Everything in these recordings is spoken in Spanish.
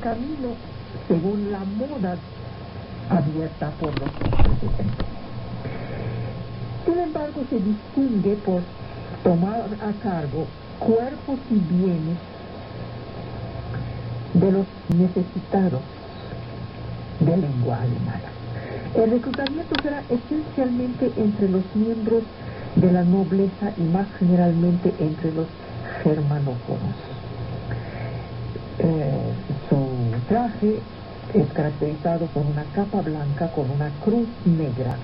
camino según la moda abierta por los presidentes. Sin embargo, se distingue por tomar a cargo cuerpos y bienes de los necesitados de lengua alemana. El reclutamiento será esencialmente entre los miembros de la nobleza y más generalmente entre los germanófonos. Su traje es caracterizado por una capa blanca con una cruz negra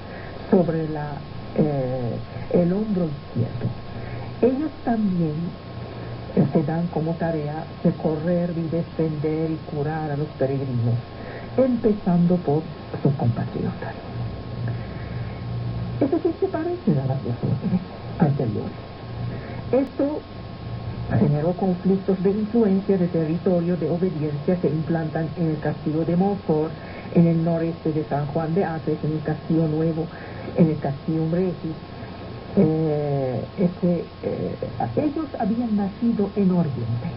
sobre el hombro izquierdo. Ellos también se dan como tarea socorrer y defender y curar a los peregrinos, empezando por sus compatriotas. Es decir, se parecen a las dos órdenes anteriores. Esto generó conflictos de influencia de territorio de obediencia que implantan en el castillo de Montfort, en el noreste de San Juan de Acre, en el castillo nuevo, en el castillo Regis. Ellos habían nacido en Oriente.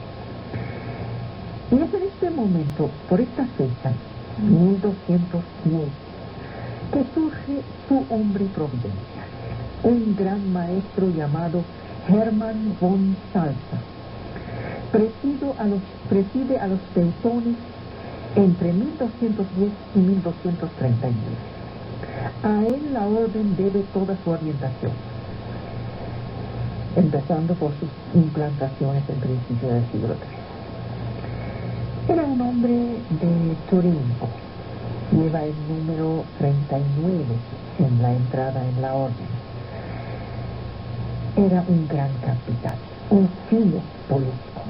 Y es en este momento, por esta fecha, 1210, que surge su hombre providencial, un gran maestro llamado Hermann von Salza. Preside a los teutones entre 1210 y 1239. A él la orden debe toda su orientación, empezando por sus implantaciones en principio del siglo III. Era un hombre de Turingo, lleva el número 39 en la entrada en la orden. Era un gran capitán, un fino político.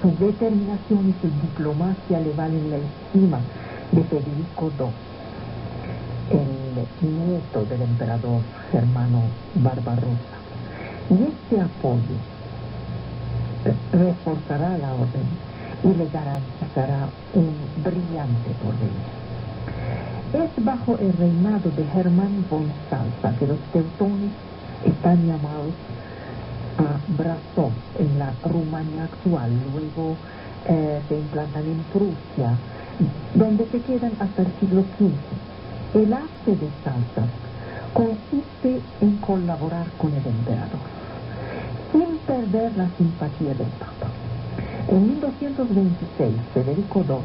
Su determinación y su diplomacia le valen la estima de Federico II, el nieto del emperador Germano Barbarossa. Y este apoyo reforzará la orden y le garantizará un brillante porvenir. Es bajo el reinado de Hermann von Salza que los teutones están llamados a Brasov, en la Rumania actual. Luego se implantan en Prusia, donde se quedan hasta el siglo XV. El arte de Salza consiste en colaborar con el emperador, sin perder la simpatía del Papa. En 1226, Federico II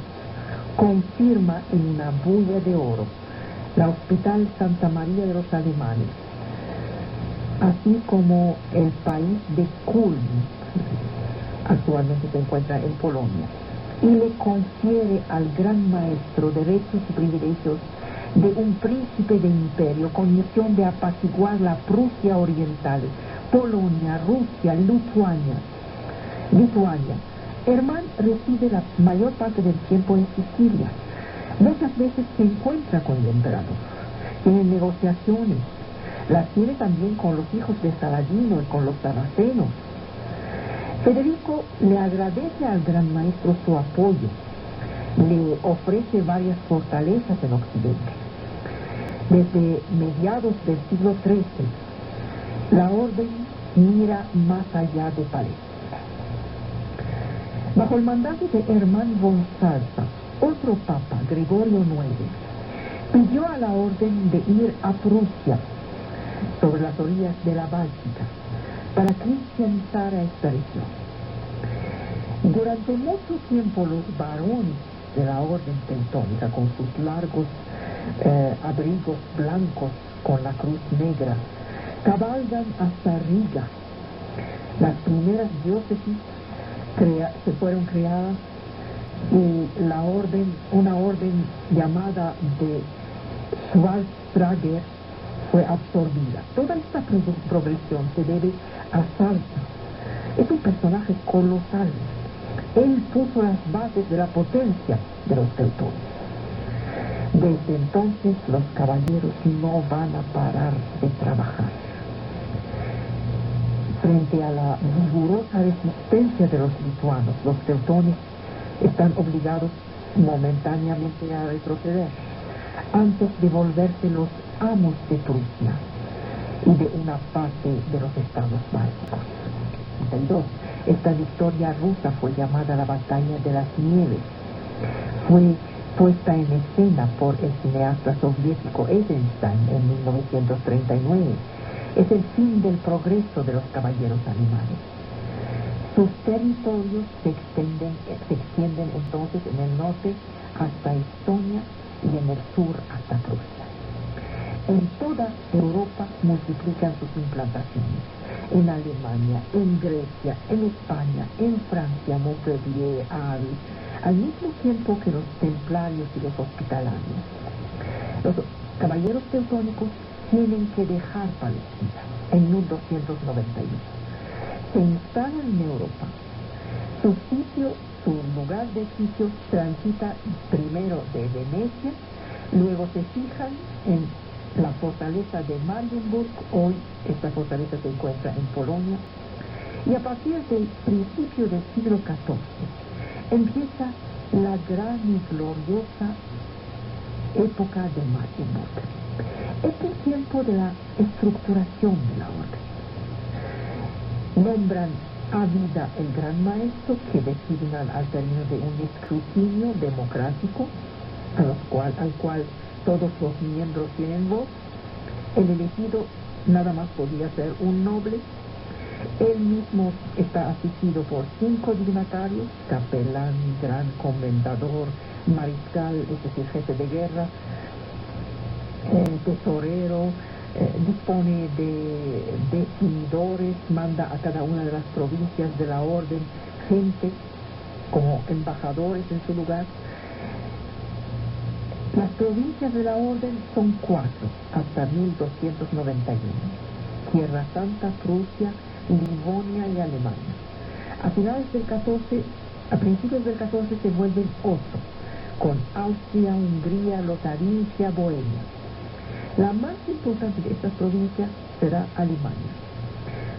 confirma en una bulla de oro la Hospital Santa María de los Alemanes, así como el país de Kulm, actualmente se encuentra en Polonia, y le confiere al gran maestro derechos y privilegios de un príncipe de imperio con misión de apaciguar la Prusia Oriental, Polonia, Rusia, Lituania. Hermann reside la mayor parte del tiempo en Sicilia. Muchas veces se encuentra con el emperador, tiene negociaciones, las tiene también con los hijos de Saladino y con los sarracenos. Federico le agradece al gran maestro su apoyo, le ofrece varias fortalezas en Occidente. Desde mediados del siglo XIII, la orden mira más allá de Palestina. Bajo el mandato de Hermann von Salza, otro papa, Gregorio IX, pidió a la orden de ir a Prusia, sobre las orillas de la Báltica, para cristianizar a esta región. Durante mucho tiempo los varones de la orden teutónica, con sus largos abrigos blancos con la cruz negra, cabalgan hasta Riga. Las primeras diócesis se fueron creadas y una orden llamada de Schwarztrager fue absorbida. Toda esta progresión se debe a Salza. Es un personaje colosal. Él puso las bases de la potencia de los teutones. Desde entonces los caballeros no van a parar de trabajar. Frente a la rigurosa resistencia de los lituanos, los teutones están obligados momentáneamente a retroceder antes de volverse los amos de Prusia y de una parte de los estados bálticos. 32. Esta victoria rusa fue llamada la Batalla de las Nieves. Fue puesta en escena por el cineasta soviético Eisenstein en 1939. Es el fin del progreso de los caballeros alemanes. Sus territorios se extienden entonces en el norte hasta Estonia y en el sur hasta Prusia. En toda Europa multiplican sus implantaciones. En Alemania, en Grecia, en España, en Francia, Montpellier, Ávila, al mismo tiempo que los templarios y los hospitalarios. Los caballeros teutónicos tienen que dejar Palestina en 1291. Se instalan en Europa. Su lugar de sitio transita primero de Venecia, luego se fijan en la fortaleza de Marienburg. Hoy esta fortaleza se encuentra en Polonia, y a partir del principio del siglo XIV empieza la gran y gloriosa época de Marienburg. Es el tiempo de la estructuración de la orden. Nombran a vida el gran maestro, que designan al término de un escrutinio democrático al cual todos los miembros tienen voz. El elegido nada más podía ser un noble. Él mismo está asistido por 5 dignatarios: capelán, gran comendador, mariscal, es decir, jefe de guerra, tesorero, dispone de definidores, manda a cada una de las provincias de la orden gente como embajadores en su lugar. Las provincias de la orden son 4 hasta 1291: Tierra Santa, Prusia, Livonia y Alemania. A principios del 14 se vuelven 8, con Austria, Hungría, Lotaringia, Bohemia. La más importante de estas provincias será Alemania,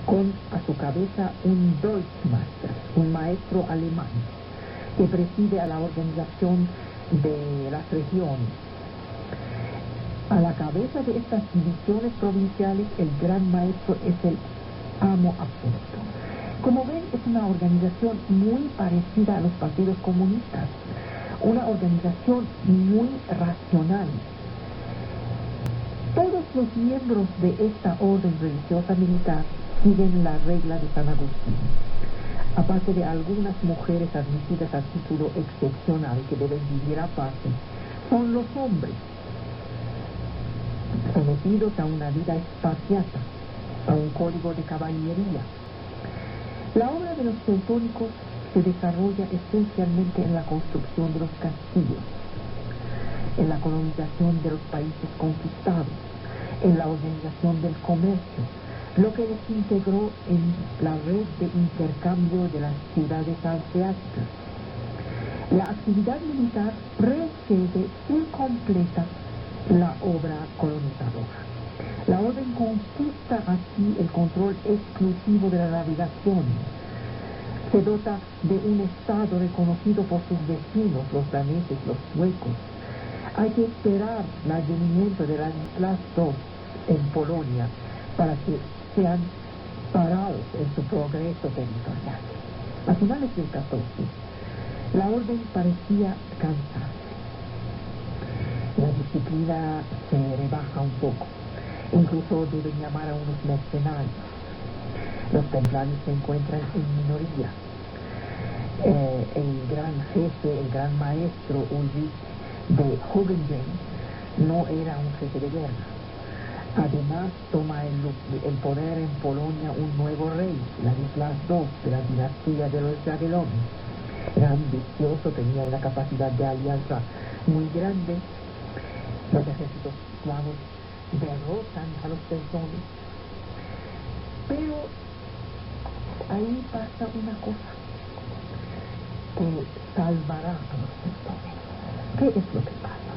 con a su cabeza un Deutschmaster, un maestro alemán, que preside a la organización de las regiones. A la cabeza de estas divisiones provinciales, el gran maestro es el amo absoluto. Como ven, es una organización muy parecida a los partidos comunistas, una organización muy racional. Todos los miembros de esta orden religiosa militar siguen la regla de San Agustín. Aparte de algunas mujeres admitidas a título excepcional que deben vivir aparte, son los hombres, sometidos a una vida esparciata, a un código de caballería. La obra de los teutónicos se desarrolla esencialmente en la construcción de los castillos, en la colonización de los países conquistados, en la organización del comercio, lo que les integró en la red de intercambio de las ciudades hanseáticas. La actividad militar precede y completa la obra colonizadora. La orden conquista así el control exclusivo de la navegación. Se dota de un estado reconocido por sus vecinos, los daneses, los suecos. Hay que esperar el advenimiento de las Islas II en Polonia para que sean parados en su progreso territorial. A finales del 14, la orden parecía cansarse. La disciplina se rebaja un poco. Incluso deben llamar a unos mercenarios. Los templarios se encuentran en minoría. El gran jefe, el gran maestro Ulrich de Hohenheim no era un jefe de guerra. Además, toma el poder en Polonia un nuevo rey, Ladislas II, de la dinastía de los Jagiellones. Era ambicioso, tenía una capacidad de alianza muy grande. Los ejércitos eslavos derrotan a los teutones. Pero ahí pasa una cosa que salvará a los teutones. ¿Qué es lo que pasa?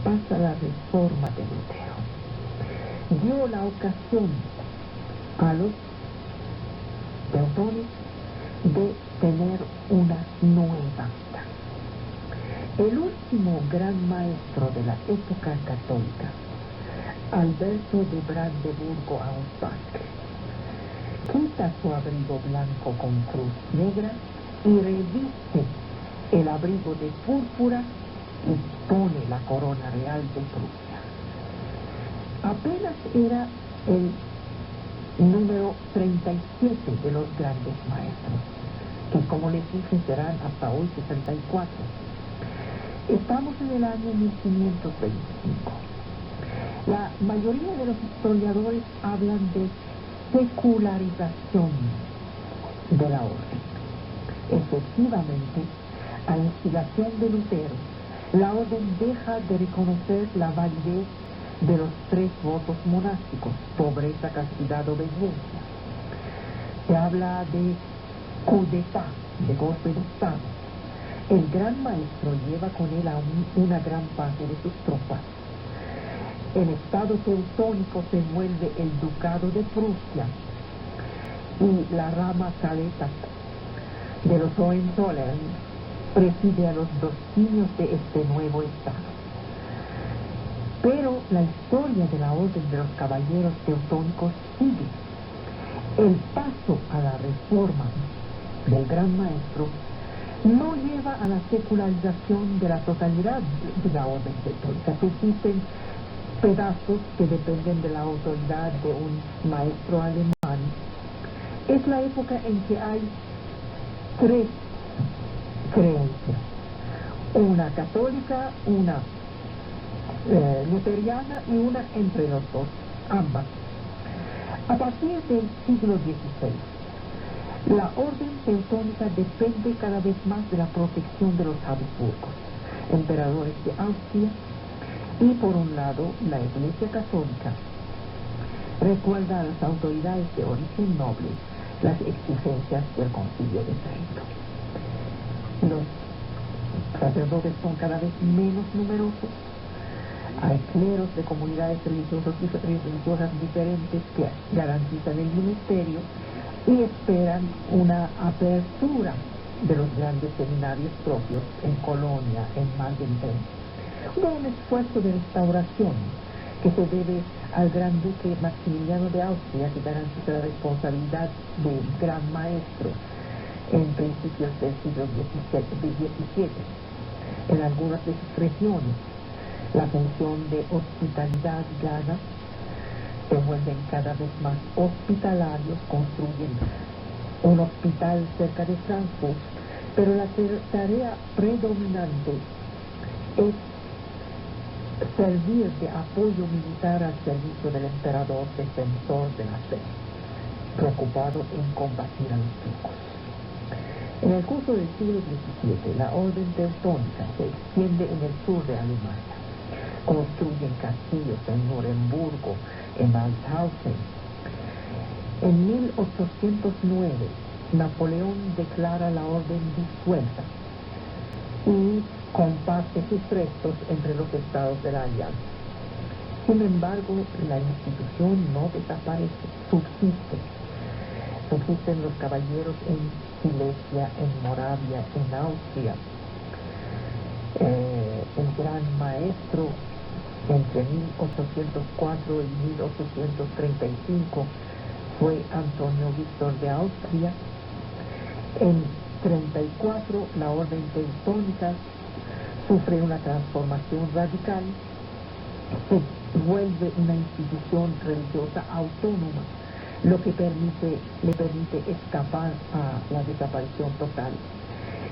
Pasa la reforma de Lutero. Dio la ocasión a los teutones de tener una nueva vida. El último gran maestro de la época católica, Alberto de Brandeburgo-Ansbach, quita quita su abrigo blanco con cruz negra y reviste el abrigo de púrpura y pone la corona real de Prusia. Apenas era el número 37 de los grandes maestros, que como les dije serán hasta hoy 64. Estamos en el año 1525. La mayoría de los historiadores hablan de secularización de la orden. Efectivamente, a instigación de Lutero, la orden deja de reconocer la validez de los 3 votos monásticos: pobreza, castidad, obediencia. Se habla de coup d'état, de golpe de Estado. El gran maestro lleva con él a una gran parte de sus tropas. El Estado teutónico se envuelve el Ducado de Prusia y la rama saleta de los Hohenzollern preside a los dominios de este nuevo Estado. Pero la historia de la Orden de los Caballeros Teutónicos sigue. El paso a la reforma del Gran Maestro no lleva a la secularización de la totalidad de la Orden Teutónica. Existen pedazos que dependen de la autoridad de un maestro alemán. Es la época en que hay 3 creencias: una católica, una luteriana y una entre los dos, ambas. A partir del siglo XVI, la orden teutónica depende cada vez más de la protección de los Habsburgos, emperadores de Austria, y por un lado la Iglesia Católica recuerda a las autoridades de origen noble las exigencias del Concilio de Trento. Los sacerdotes son cada vez menos numerosos. Hay cleros de comunidades religiosas diferentes que garantizan el ministerio y esperan una apertura de los grandes seminarios propios en Colonia, en Magdeburgo. Un esfuerzo de restauración que se debe al gran duque Maximiliano de Austria, que garantiza la responsabilidad del gran maestro en principios del siglo XVII. En algunas de sus regiones, la función de hospitalidad gana, se vuelven cada vez más hospitalarios, construyen un hospital cerca de Frankfurt, pero la tarea predominante es servir de apoyo militar al servicio del emperador, defensor de la fe, preocupado en combatir a los turcos. En el curso del siglo XVII, la orden teutónica se extiende en el sur de Alemania. Construyen castillos en Nurembergo, en Mauthausen. En 1809, Napoleón declara la orden disuelta y comparte sus restos entre los estados de la alianza. Sin embargo, la institución no desaparece, subsiste. Subsisten los caballeros en Silesia, en Moravia, en Austria. El gran maestro entre 1804 y 1835 fue Antonio Víctor de Austria. En 34 la orden teutónica sufre una transformación radical, se vuelve una institución religiosa autónoma, lo que le permite escapar a la desaparición total.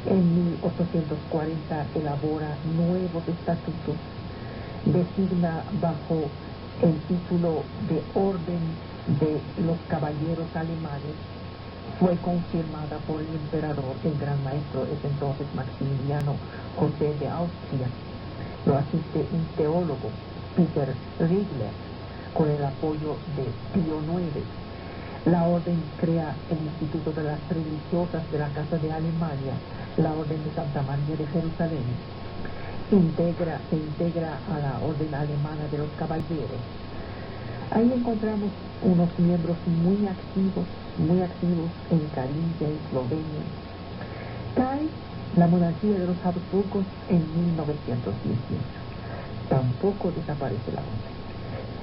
En 1840 elabora nuevos estatutos, designa bajo el título de Orden de los Caballeros Alemanes. Fue confirmada por el emperador. El gran maestro es entonces Maximiliano José de Austria. Lo asiste un teólogo, Peter Riegler, con el apoyo de Pío IX. La orden crea el Instituto de las Religiosas de la Casa de Alemania, la Orden de Santa María de Jerusalén. Se integra a la Orden Alemana de los Caballeros. Ahí encontramos unos miembros muy activos en Carintia, en Eslovenia. Cae la monarquía de los Habsburgos en 1918. Tampoco desaparece la orden.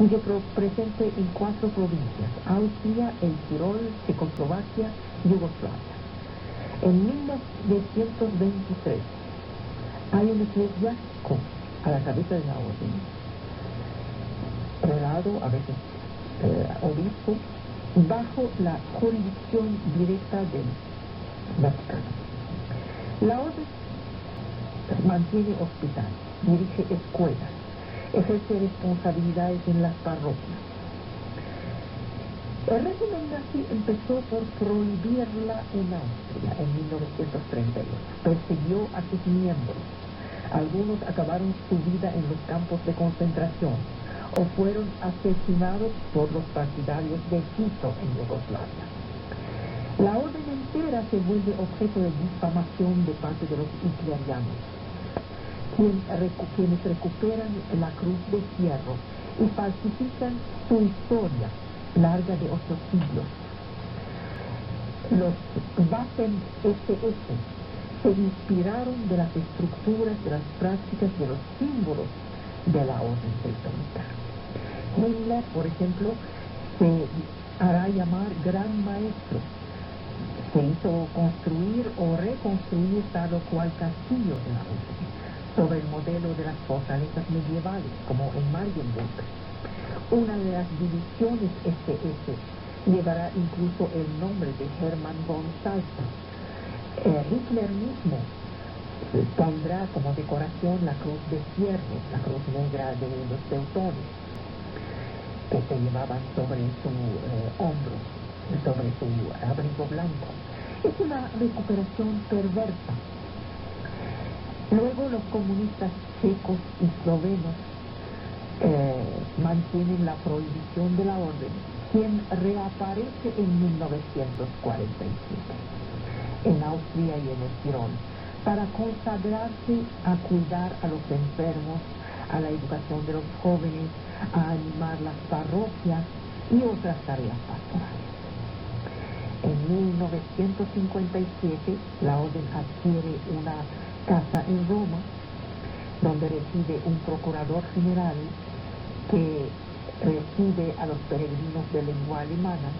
sigue presente en 4 provincias: Austria, el Tirol, Checoslovaquia, Yugoslavia. En 1923 hay un eclesiástico a la cabeza de la orden, prelado, a veces obispo, bajo la jurisdicción directa del Vaticano. La orden mantiene hospitales, dirige escuelas, ejerce responsabilidades en las parroquias. El régimen nazi empezó por prohibirla en Austria en 1938. Persiguió a sus miembros. Algunos acabaron su vida en los campos de concentración o fueron asesinados por los partidarios de Tito en Yugoslavia. La orden entera se vuelve objeto de difamación de parte de los hitlerianos, quienes recuperan la cruz de hierro y falsifican su historia larga de 8 siglos. Los Waffen-SS se inspiraron de las estructuras, de las prácticas, de los símbolos de la orden teutónica. Himmler, por ejemplo, se hará llamar Gran Maestro. Se hizo construir o reconstruir tal o cual castillo de la orden, sobre el modelo de las fortalezas medievales, como en Marienburg. Una de las divisiones SS llevará incluso el nombre de Hermann von Salza. Hitler mismo pondrá como decoración la cruz de hierro, la cruz negra de los teutones, que se llevaban sobre su hombro, sobre su abrigo blanco. Es una recuperación perversa. Luego los comunistas checos y eslovenos mantienen la prohibición de la orden, quien reaparece en 1947 en Austria y en el Tirol, para consagrarse a cuidar a los enfermos, a la educación de los jóvenes, a animar las parroquias y otras tareas pastorales. En 1957 la orden adquiere una casa en Roma, donde reside un procurador general que recibe a los peregrinos de lengua alemana.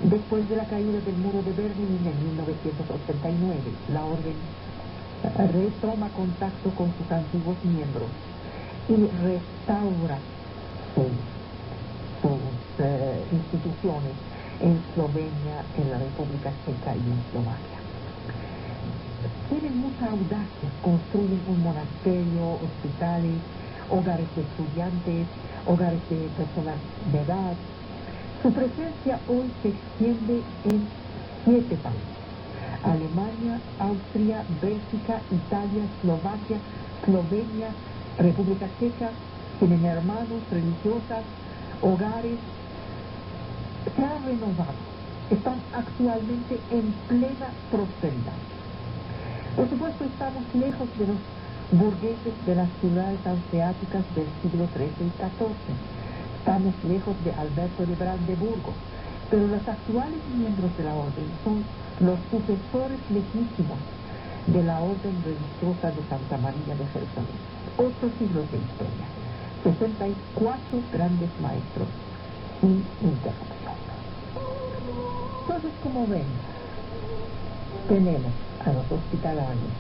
Después de la caída del muro de Berlín en 1989, la orden retoma contacto con sus antiguos miembros y restaura sus instituciones en Eslovenia, en la República Checa y en Eslovaquia. Tienen mucha audacia, construyen un monasterio, hospitales, hogares de estudiantes, hogares de personas de edad. Su presencia hoy se extiende en 7 países: Alemania, Austria, Bélgica, Italia, Eslovaquia, Eslovenia, República Checa. Tienen hermanos, religiosas, hogares. Se han renovado. Están actualmente en plena prosperidad. Por supuesto, estamos lejos de los burgueses de las ciudades hanseáticas del siglo XIII y XIV. Estamos lejos de Alberto de Brandeburgo, pero los actuales miembros de la orden son los sucesores legítimos de la orden religiosa de Santa María de Jerusalén. 8 siglos de historia, 64 grandes maestros sin interrupción. Entonces, como ven, tenemos a los hospitalarios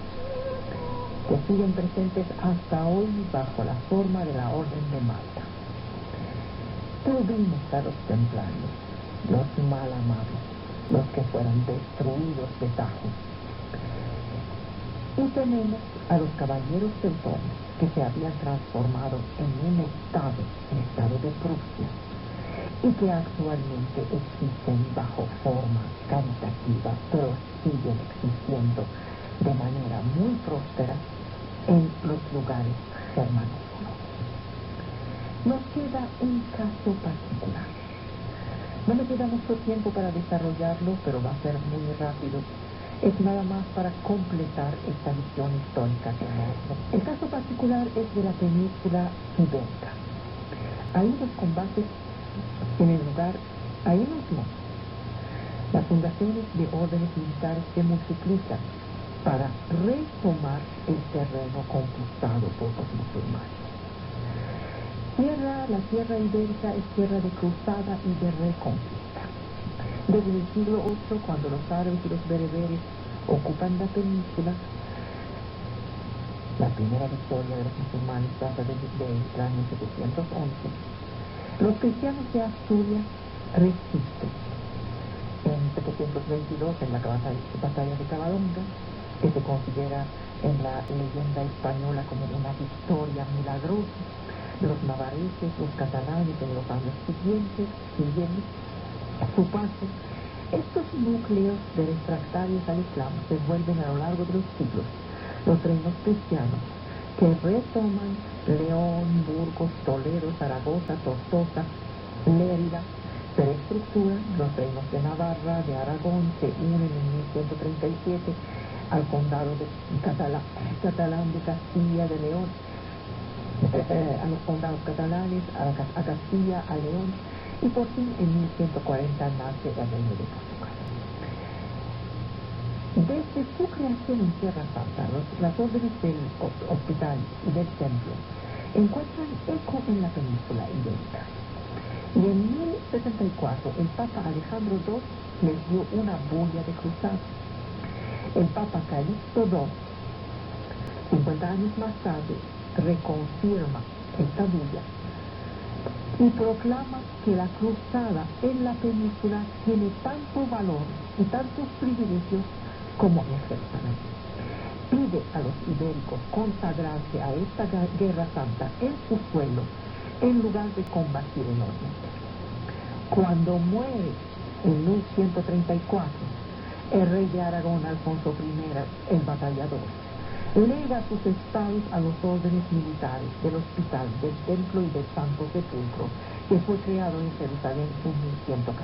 que siguen presentes hasta hoy bajo la forma de la Orden de Malta. Tuvimos a los templarios, los mal amados, los que fueron destruidos de tajo. Y tenemos a los caballeros teutones, que se habían transformado en un estado de Prusia, y que actualmente existen bajo forma caritativa, pero siguen existiendo de manera muy próspera en los lugares germanófonos. Nos queda un caso particular. No me queda mucho tiempo para desarrollarlo, pero va a ser muy rápido. Es nada más para completar esta visión histórica que tenemos. El caso particular es de la península ibérica. Ahí los combates tienen lugar ahí mismo. Las fundaciones de órdenes militares se multiplican para retomar el terreno conquistado por los musulmanes. La tierra ibérica es tierra de cruzada y de reconquista. Desde el siglo VIII, cuando los árabes y los bereberes ocupan la península, la primera victoria de los musulmanes data del año 711, los cristianos de Asturias resisten. En 722, en la batalla de Cavadonga, que se considera en la leyenda española como una victoria milagrosa, los navarreses, los catalanes en los años siguientes siguen su paso. Estos núcleos de refractarios al Islam se vuelven a lo largo de los siglos los reinos cristianos, que retoman León, Burgos, Toledo, Zaragoza, Tortosa, Lérida, se reestructuran. Los reinos de Navarra, de Aragón, se unen en 1137 al condado de catalán de Castilla, de León, a los condados catalanes, a Castilla, a León, y por fin en 1140 nace el reino de Portugal. Desde su creación en Tierra Santa, las órdenes del hospital y del templo encuentran eco en la península ibérica. Y en 1064 el Papa Alejandro II les dio una bulla de cruzada. El Papa Calixto II, 50 años más tarde, reconfirma esta bulla y proclama que la cruzada en la península tiene tanto valor y tantos privilegios como en Jerusalén. Pide a los ibéricos consagrarse a esta guerra santa en su suelo en lugar de combatir en Oriente. Cuando muere en 1134 el rey de Aragón, Alfonso I, el batallador, lega sus estados a los órdenes militares del hospital, del templo y del Santo Sepulcro, que fue creado en Jerusalén en 1114.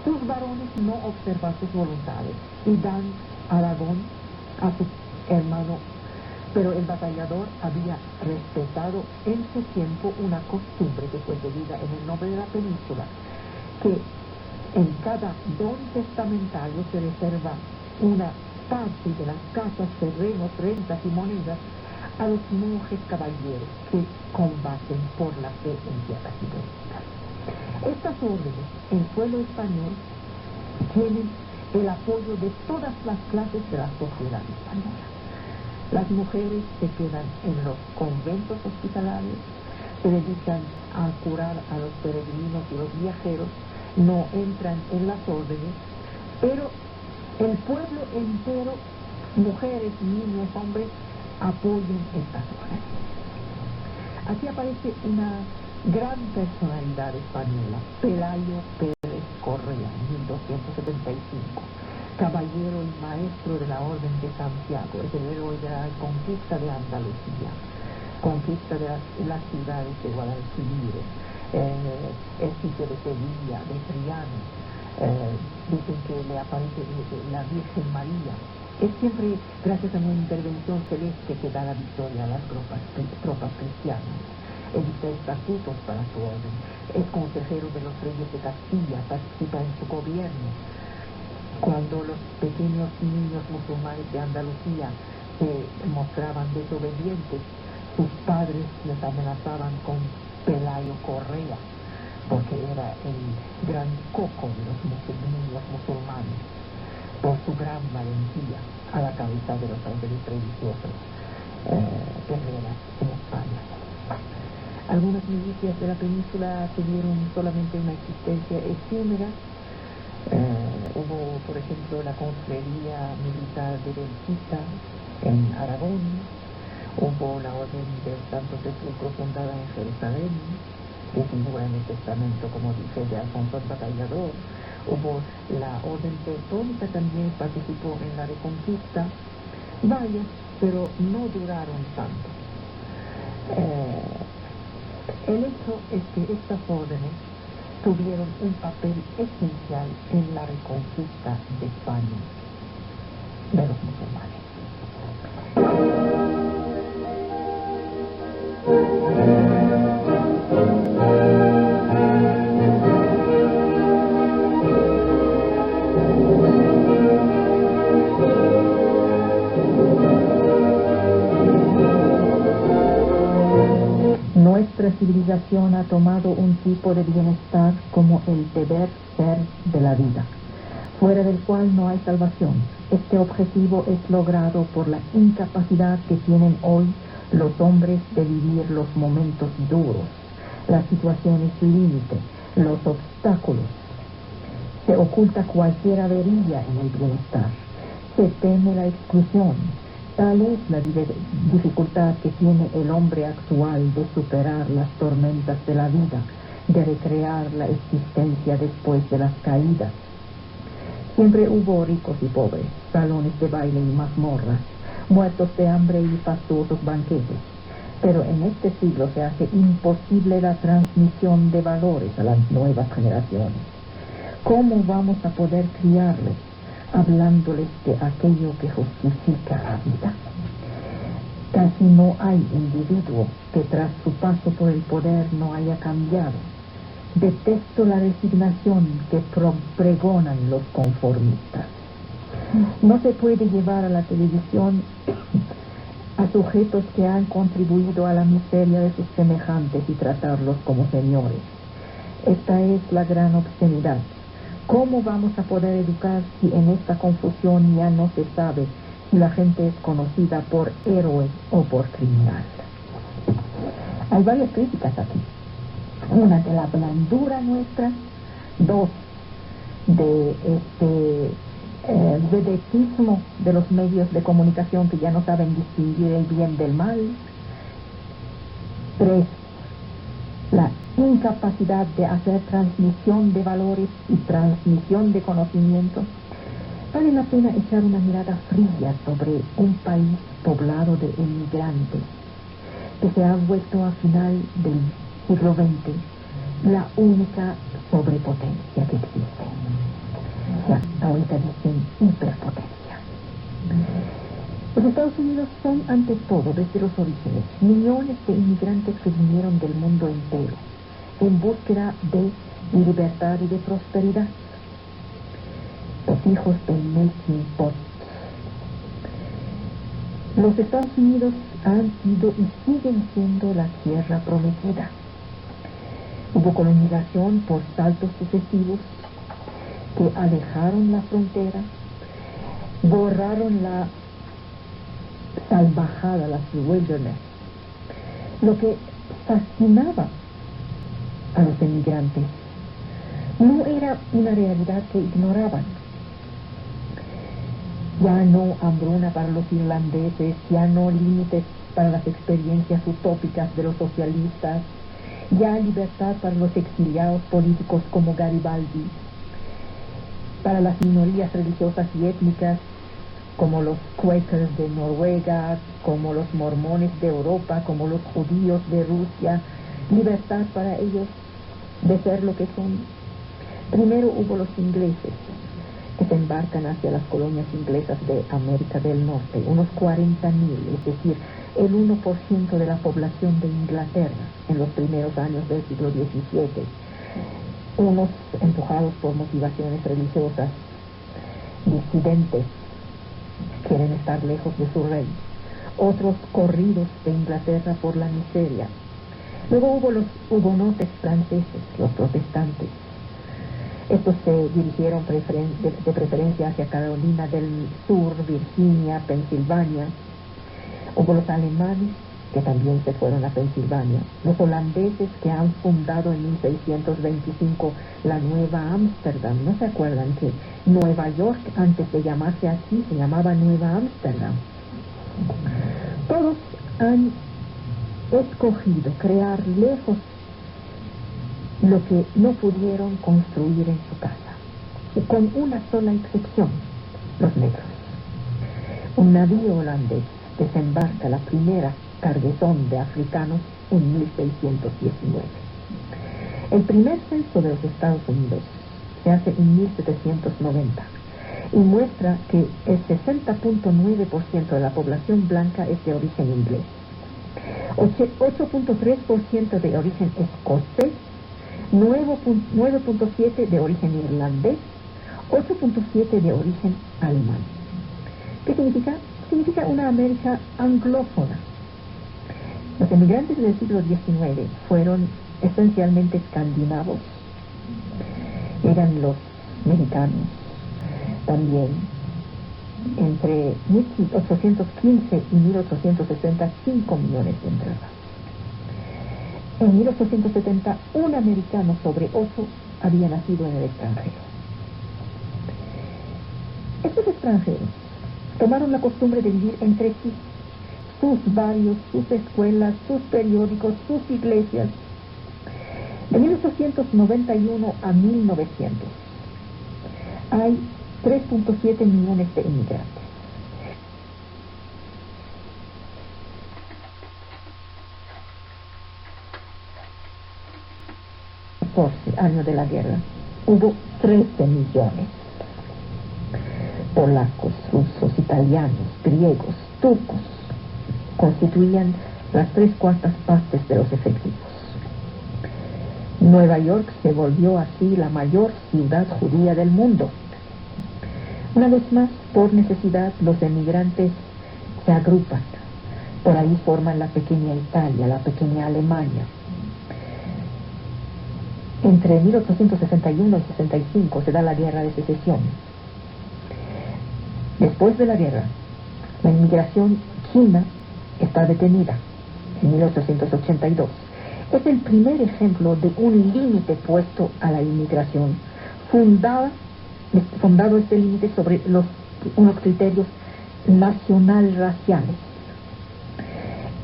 Sus varones no observan sus voluntades y dan Aragón a su hermano, pero el batallador había respetado en su tiempo una costumbre que fue seguida en el nombre de la península, que en cada don testamentario se reserva una parte de las casas, terrenos, rentas y monedas a los monjes caballeros que combaten por la fe en tierras ibéricas. Estas órdenes en suelo español tienen el apoyo de todas las clases de la sociedad española. Las mujeres se quedan en los conventos hospitalarios, se dedican a curar a los peregrinos y los viajeros, no entran en las órdenes, pero el pueblo entero, mujeres, niños, hombres, apoyan estas órdenes. Aquí aparece una gran personalidad española, Pelayo Pérez Correa, 1275, caballero y maestro de la Orden de Santiago, es el héroe de la conquista de Andalucía, conquista de las ciudades de Guadalquivir, el sitio de Sevilla, de Triana. Dicen que le aparece la Virgen María. Es siempre gracias a una intervención celeste que da la victoria a las tropas cristianas. Edita estatutos para su orden. Es consejero de los reyes de Castilla, participa en su gobierno. Cuando los pequeños niños musulmanes de Andalucía se mostraban desobedientes, sus padres les amenazaban con Pelayo Correa, porque era el gran coco de los niños musulmanes, por su gran valentía a la cabeza de los órdenes religiosos guerreras en España. Algunas milicias de la península tuvieron solamente una existencia efímera. Hubo, por ejemplo, la confrería militar de Belquita en Aragón, hubo la Orden del Santo Sepulcro fundada en Jerusalén, que figura en el testamento, como dije, de Alfonso el Batallador. Hubo la Orden Teutónica, también participó en la Reconquista, varias, pero no duraron tanto. El hecho es que estas órdenes tuvieron un papel esencial en la reconquista de España de los musulmanes. Nuestra civilización ha tomado un tipo de bienestar como el deber ser de la vida, fuera del cual no hay salvación. Este objetivo es logrado por la incapacidad que tienen hoy los hombres de vivir los momentos duros, las situaciones límite, los obstáculos. Se oculta cualquier avería en el bienestar. Se teme la exclusión. Tal es la dificultad que tiene el hombre actual de superar las tormentas de la vida, de recrear la existencia después de las caídas. Siempre hubo ricos y pobres, salones de baile y mazmorras, muertos de hambre y fastuosos banquetes. Pero en este siglo se hace imposible la transmisión de valores a las nuevas generaciones. ¿Cómo vamos a poder criarles hablándoles de aquello que justifica la vida? Casi no hay individuo que tras su paso por el poder no haya cambiado. Detesto la resignación que pregonan los conformistas. No se puede llevar a la televisión a sujetos que han contribuido a la miseria de sus semejantes y tratarlos como señores. Esta es la gran obscenidad. ¿Cómo vamos a poder educar si en esta confusión ya no se sabe si la gente es conocida por héroe o por criminal? Hay varias críticas aquí. Una de la blandura nuestra, dos de vedetismo de los medios de comunicación que ya no saben distinguir el bien del mal, tres, la incapacidad de hacer transmisión de valores y transmisión de conocimiento. Vale la pena echar una mirada fría sobre un país poblado de emigrantes que se ha vuelto a final del siglo XX la única sobrepotencia que existe. Ahorita dicen hiperpotencia. Los Estados Unidos son, ante todo, desde los orígenes, millones de inmigrantes que vinieron del mundo entero en búsqueda de libertad y de prosperidad. Los hijos del melting pot. Los Estados Unidos han sido y siguen siendo la tierra prometida. Hubo colonización por saltos sucesivos que alejaron la frontera, borraron la salvajada, las wilderness. Lo que fascinaba a los emigrantes no era una realidad que ignoraban. Ya no hambruna para los irlandeses, ya no límites para las experiencias utópicas de los socialistas, ya libertad para los exiliados políticos como Garibaldi, para las minorías religiosas y étnicas como los Quakers de Noruega, como los mormones de Europa, como los judíos de Rusia, libertad para ellos de ser lo que son. Primero hubo los ingleses, que se embarcan hacia las colonias inglesas de América del Norte, unos 40.000, es decir, el 1% de la población de Inglaterra en los primeros años del siglo XVII, unos empujados por motivaciones religiosas, disidentes, quieren estar lejos de su rey, otros corridos de Inglaterra por la miseria. Luego hubo los hugonotes franceses, los protestantes. Estos se dirigieron de preferencia hacia Carolina del Sur, Virginia, Pensilvania. Hubo los alemanes, que también se fueron a Pensilvania. Los holandeses, que han fundado en 1625 la Nueva Ámsterdam. ¿No se acuerdan que Nueva York, antes de llamarse así, se llamaba Nueva Ámsterdam? Todos han escogido crear lejos lo que no pudieron construir en su casa, y con una sola excepción, los negros. Un navío holandés desembarca la primera carguezón de africanos en 1619. El primer censo de los Estados Unidos se hace en 1790 y muestra que el 60.9% de la población blanca es de origen inglés, 8.3% de origen escocés, 9.7% de origen irlandés, 8.7% de origen alemán. ¿Qué significa? Significa una América anglófona. Los emigrantes del siglo XIX fueron esencialmente escandinavos. Eran los mexicanos. También entre 1815 y 1860, 5 millones de entradas. En 1870, un americano sobre 8 había nacido en el extranjero. Estos extranjeros tomaron la costumbre de vivir entre sí, sus barrios, sus escuelas, sus periódicos, sus iglesias. De 1891 a 1900 hay 3.7 millones de inmigrantes. 14 años de la guerra, hubo 13 millones. Polacos, rusos, italianos, griegos, turcos constituían las 3/4 partes de los efectivos. Nueva York se volvió así la mayor ciudad judía del mundo. Una vez más, por necesidad, los emigrantes se agrupan. Por ahí forman la pequeña Italia, la pequeña Alemania. Entre 1861 y 65 se da la Guerra de Secesión. Después de la guerra, la inmigración china está detenida en 1882. Es el primer ejemplo de un límite puesto a la inmigración, fundado este límite sobre unos criterios nacional-raciales.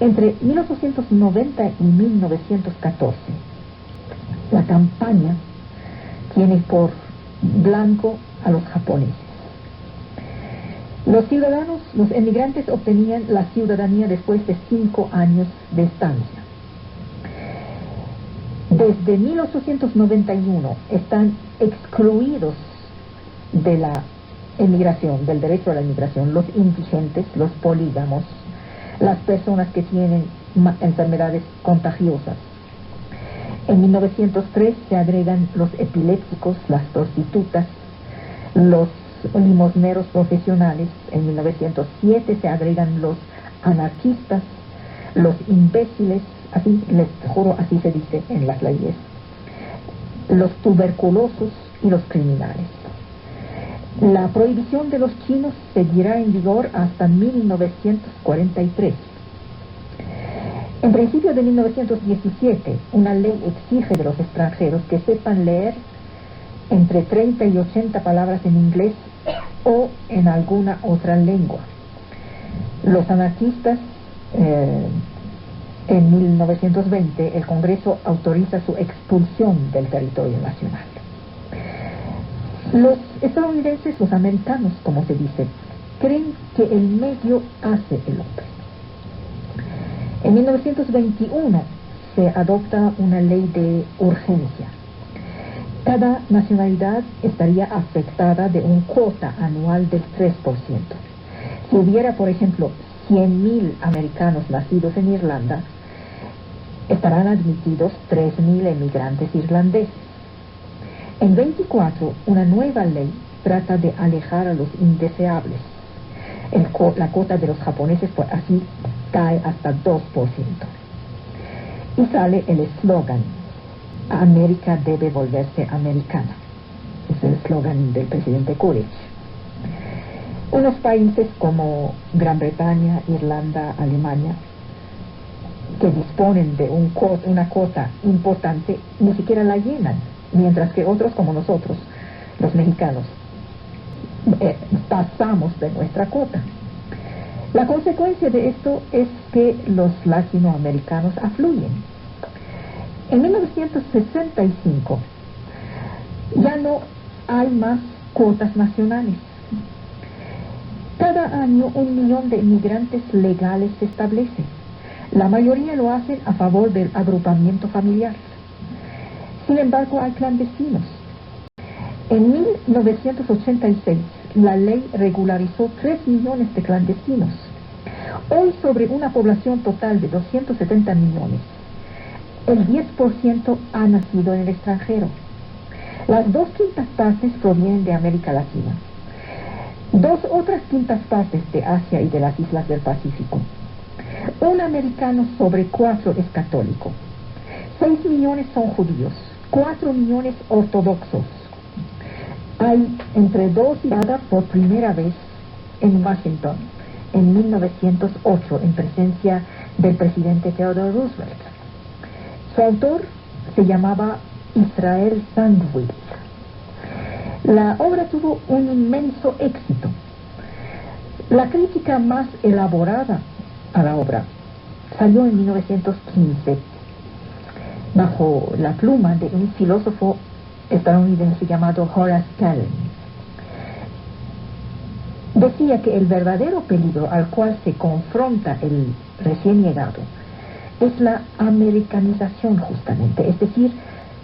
Entre 1890 y 1914, la campaña tiene por blanco a los japoneses. Los emigrantes obtenían la ciudadanía después de 5 años de estancia. Desde 1891 están excluidos de la emigración, del derecho a la inmigración, los indigentes, los polígamos, las personas que tienen enfermedades contagiosas. En 1903 se agregan los epilépticos, las prostitutas, los limosneros profesionales. En 1907 se agregan los anarquistas, los imbéciles, así les juro, así se dice en las leyes, los tuberculosos y los criminales. La prohibición de los chinos seguirá en vigor hasta 1943. En principio de 1917, una ley exige de los extranjeros que sepan leer entre 30 y 80 palabras en inglés o en alguna otra lengua. Los anarquistas, en 1920, el Congreso autoriza su expulsión del territorio nacional. Los estadounidenses, los americanos, como se dice, creen que el medio hace el hombre. En 1921 se adopta una ley de urgencia. Cada nacionalidad estaría afectada de un cuota anual del 3%. Si hubiera, por ejemplo, 100.000 americanos nacidos en Irlanda, estarán admitidos 3.000 emigrantes irlandeses. En 24, una nueva ley trata de alejar a los indeseables. La cuota de los japoneses así cae hasta 2%. Y sale el eslogan: América debe volverse americana. Es el eslogan del presidente Coolidge. Unos países como Gran Bretaña, Irlanda, Alemania, que disponen de una cuota importante, ni siquiera la llenan, mientras que otros como nosotros, los mexicanos, pasamos de nuestra cuota. La consecuencia de esto es que los latinoamericanos afluyen. En 1965 ya no hay más cuotas nacionales. Cada año 1 millón de inmigrantes legales se establece. La mayoría lo hacen a favor del agrupamiento familiar. Sin embargo, hay clandestinos. En 1986, la ley regularizó 3 millones de clandestinos. Hoy, sobre una población total de 270 millones, el 10% ha nacido en el extranjero. Las 2/5 partes provienen de América Latina. 2 otras 5 partes de Asia y de las islas del Pacífico. Un americano sobre 4 es católico. 6 millones son judíos, 4 millones ortodoxos. Hay entre 2 y 3 por primera vez en Washington, en 1908, en presencia del presidente Theodore Roosevelt. Su autor se llamaba Israel Sandwich. La obra tuvo un inmenso éxito. La crítica más elaborada a la obra salió en 1915 bajo la pluma de un filósofo estadounidense llamado Horace Kallen. Decía que el verdadero peligro al cual se confronta el recién llegado es la americanización, justamente, es decir,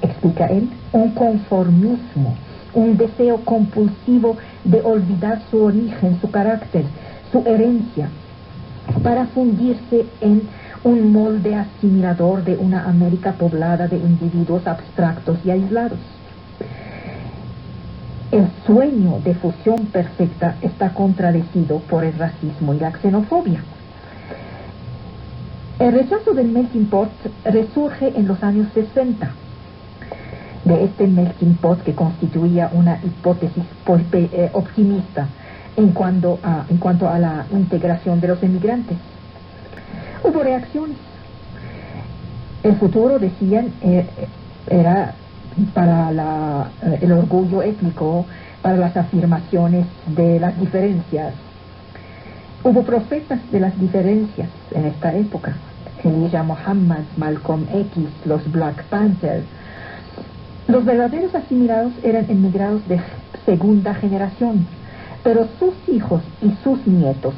explica él, un conformismo, un deseo compulsivo de olvidar su origen, su carácter, su herencia, para fundirse en un molde asimilador de una América poblada de individuos abstractos y aislados. El sueño de fusión perfecta está contradecido por el racismo y la xenofobia. El rechazo del melting pot resurge en los años 60. De este melting pot que constituía una hipótesis optimista en cuanto a la integración de los emigrantes. Hubo reacciones. El futuro, decían, era para el orgullo étnico, para las afirmaciones de las diferencias. Hubo profetas de las diferencias en esta época. Elijah Muhammad, Malcolm X, los Black Panthers. Los verdaderos asimilados eran emigrados de segunda generación, pero sus hijos y sus nietos